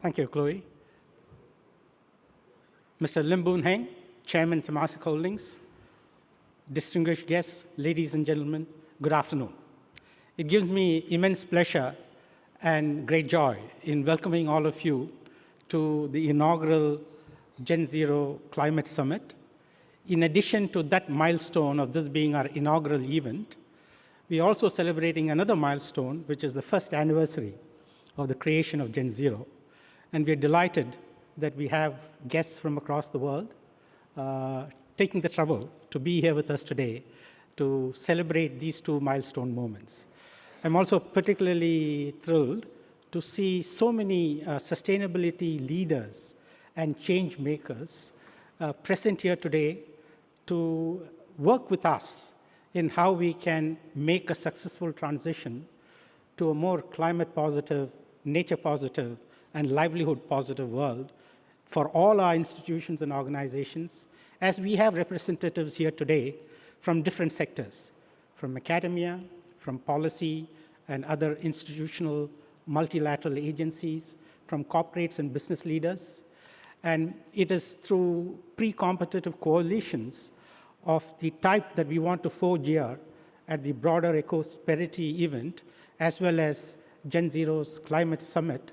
Thank you, Chloe. Mr. Lim Boon Heng, Chairman, Temasek Holdings, distinguished guests, ladies and gentlemen, good afternoon. It gives me immense pleasure and great joy in welcoming all of you to the inaugural GenZero Climate Summit. In addition to that milestone of this being our inaugural event, we're also celebrating another milestone, which is the first anniversary of the creation of GenZero. And we're delighted that we have guests from across the world taking the trouble to be here with us today to celebrate these two milestone moments. I'm also particularly thrilled to see so many sustainability leaders and change makers present here today to work with us in how we can make a successful transition to a more climate positive, nature positive, and livelihood positive world for all our institutions and organizations, as we have representatives here today from different sectors, from academia, from policy and other institutional multilateral agencies, from corporates and business leaders. And it is through pre-competitive coalitions of the type that we want to forge here at the broader Eco-Prosperity event, as well as GenZero's Climate Summit,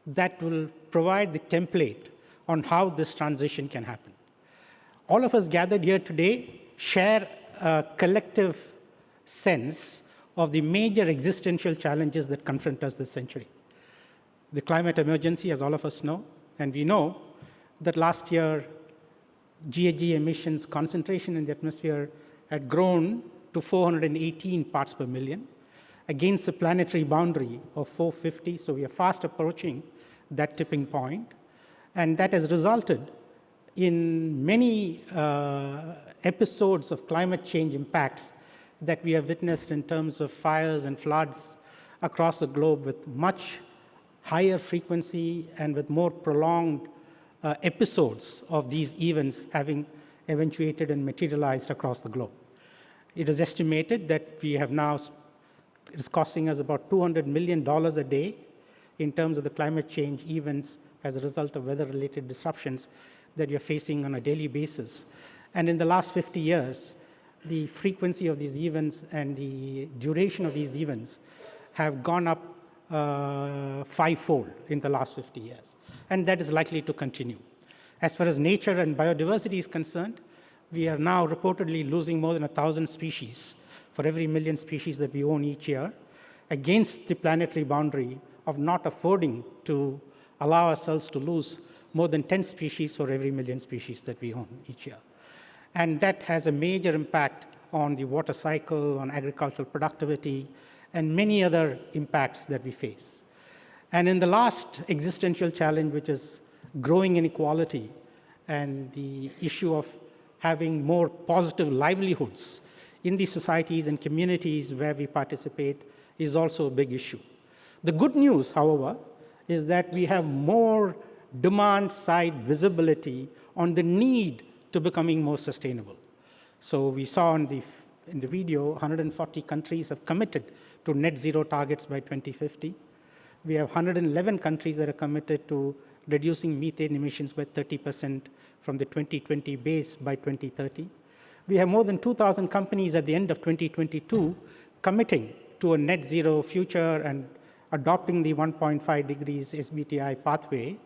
that will provide the template on how this transition can happen. All of us gathered here today share a collective sense of the major existential challenges that confront us this century. The climate emergency, as all of us know, and we know that last year, GHG emissions concentration in the atmosphere had grown to 418 parts per million against the planetary boundary of 450. So we are fast approaching that tipping point. And that has resulted in many episodes of climate change impacts that we have witnessed in terms of fires and floods across the globe with much higher frequency and with more prolonged episodes of these events having eventuated and materialized across the globe. It is estimated that we have now, it's costing us about $200 million a day in terms of the climate change events as a result of weather-related disruptions that you're facing on a daily basis. And in the last 50 years, the frequency of these events and the duration of these events have gone up fivefold in the last 50 years. And that is likely to continue. As far as nature and biodiversity is concerned, we are now reportedly losing more than 1,000 species for every million species that we own each year, against the planetary boundary of not affording to allow ourselves to lose more than 10 species for every million species that we own each year. And that has a major impact on the water cycle, on agricultural productivity, and many other impacts that we face. And in the last existential challenge, which is growing inequality and the issue of having more positive livelihoods in the societies and communities where we participate, is also a big issue. The good news, however, is that we have more demand-side visibility on the need to becoming more sustainable. So we saw in the video, 140 countries have committed to net zero targets by 2050. We have 111 countries that are committed to reducing methane emissions by 30% from the 2020 base by 2030. We have more than 2,000 companies at the end of 2022 committing to a net zero future and adopting the 1.5 degrees SBTi pathway.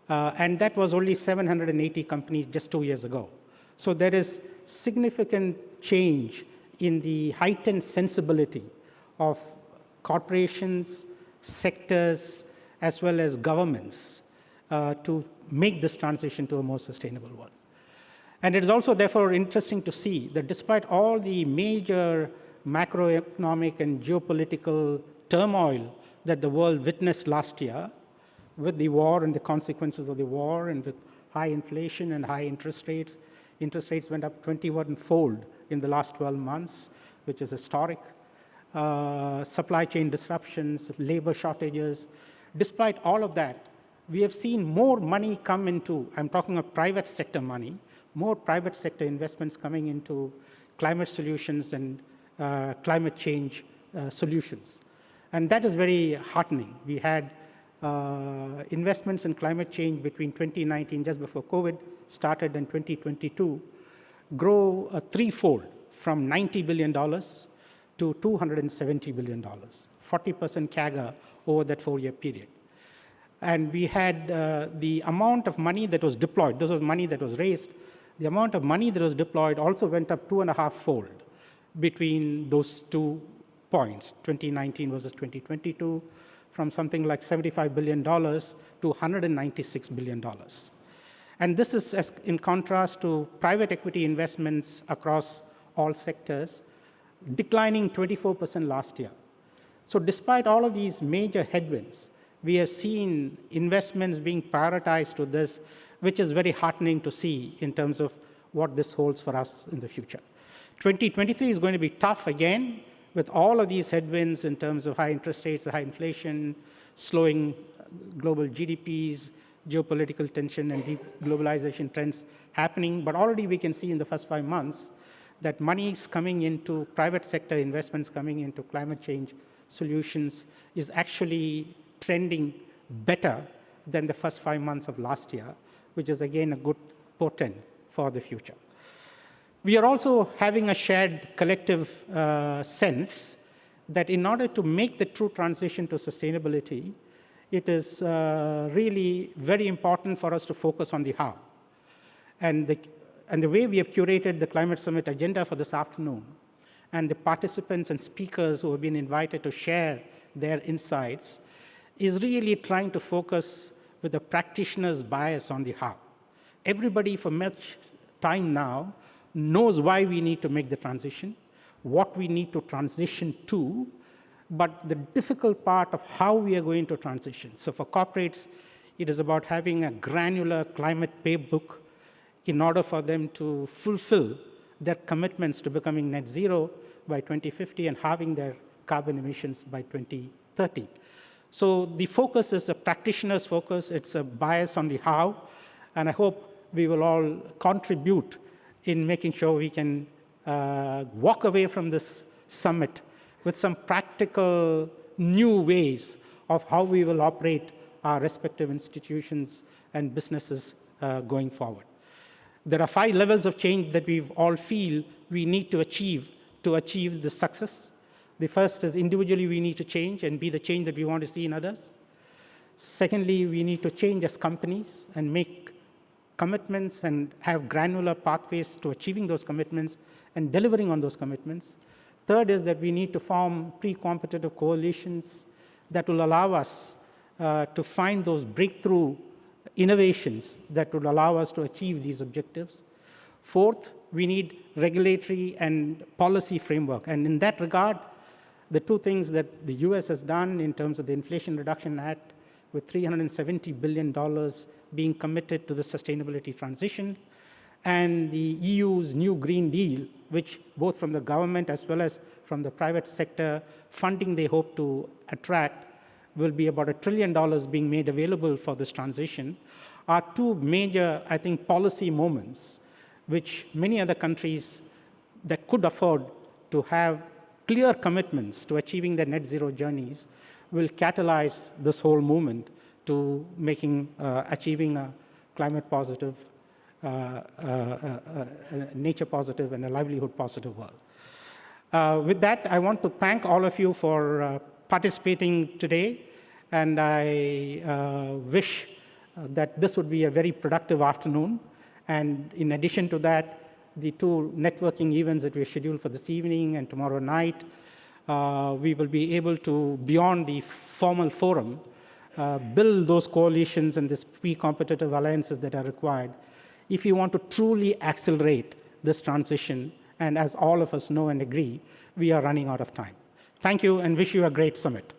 And that was only 780 companies just 2 years ago. So there is significant change in the heightened sensibility of corporations, sectors, as well as governments to make this transition to a more sustainable world. And it is also, therefore, interesting to see that despite all the major macroeconomic and geopolitical turmoil that the world witnessed last year, with the war and the consequences of the war, and with high inflation and high interest rates went up 21-fold in the last 12 months, which is historic. Supply chain disruptions, labor shortages. Despite all of that, we have seen more money come into, I'm talking of private sector money, more private sector investments coming into climate solutions and climate change solutions. And that is very heartening. We had investments in climate change between 2019, just before COVID started, and 2022 grow threefold from $90 billion to $270 billion, 40% CAGR over that 4-year period. And we had the amount of money that was deployed, this was money that was raised, the amount of money that was deployed also went up 2.5-fold between those 2 points, 2019 versus 2022, from something like $75 billion to $196 billion. And this is in contrast to private equity investments across all sectors, declining 24% last year. So despite all of these major headwinds, we have seen investments being prioritized to this, which is very heartening to see in terms of what this holds for us in the future. 2023 is going to be tough again, with all of these headwinds in terms of high interest rates, high inflation, slowing global GDPs, geopolitical tension, and deglobalization trends happening. But already we can see in the first 5 months that money is coming into private sector investments, coming into climate change solutions, is actually trending better than the first 5 months of last year, which is again a good portent for the future. We are also having a shared collective sense that in order to make the true transition to sustainability, it is really very important for us to focus on the how. And the way we have curated the Climate Summit agenda for this afternoon, and the participants and speakers who have been invited to share their insights, is really trying to focus with a practitioner's bias on the how. Everybody for much time now knows why we need to make the transition, what we need to transition to, but the difficult part of how we are going to transition. So for corporates, it is about having a granular climate playbook in order for them to fulfill their commitments to becoming net zero by 2050 and halving their carbon emissions by 2030. So the focus is a practitioner's focus. It's a bias on the how, and I hope we will all contribute in making sure we can walk away from this summit with some practical new ways of how we will operate our respective institutions and businesses going forward. There are 5 levels of change that we all feel we need to achieve this success. The first is individually we need to change and be the change that we want to see in others. Secondly, we need to change as companies and make commitments and have granular pathways to achieving those commitments and delivering on those commitments. Third is that we need to form pre-competitive coalitions that will allow us to find those breakthrough innovations that would allow us to achieve these objectives. Fourth, we need regulatory and policy framework. And in that regard, the 2 things that the US has done in terms of the Inflation Reduction Act, with $370 billion being committed to the sustainability transition, and the EU's new Green Deal, which both from the government as well as from the private sector funding they hope to attract, will be about $1 trillion being made available for this transition, are 2 major, I think, policy moments which many other countries that could afford to have clear commitments to achieving their net zero journeys will catalyze this whole movement to making, achieving a climate positive, nature positive, and a livelihood positive world. With that, I want to thank all of you for participating today, and I wish that this would be a very productive afternoon. And in addition to that, the 2 networking events that we scheduled for this evening and tomorrow night, we will be able to, beyond the formal forum, build those coalitions and these pre-competitive alliances that are required if you want to truly accelerate this transition. And as all of us know and agree, we are running out of time. Thank you, and wish you a great summit.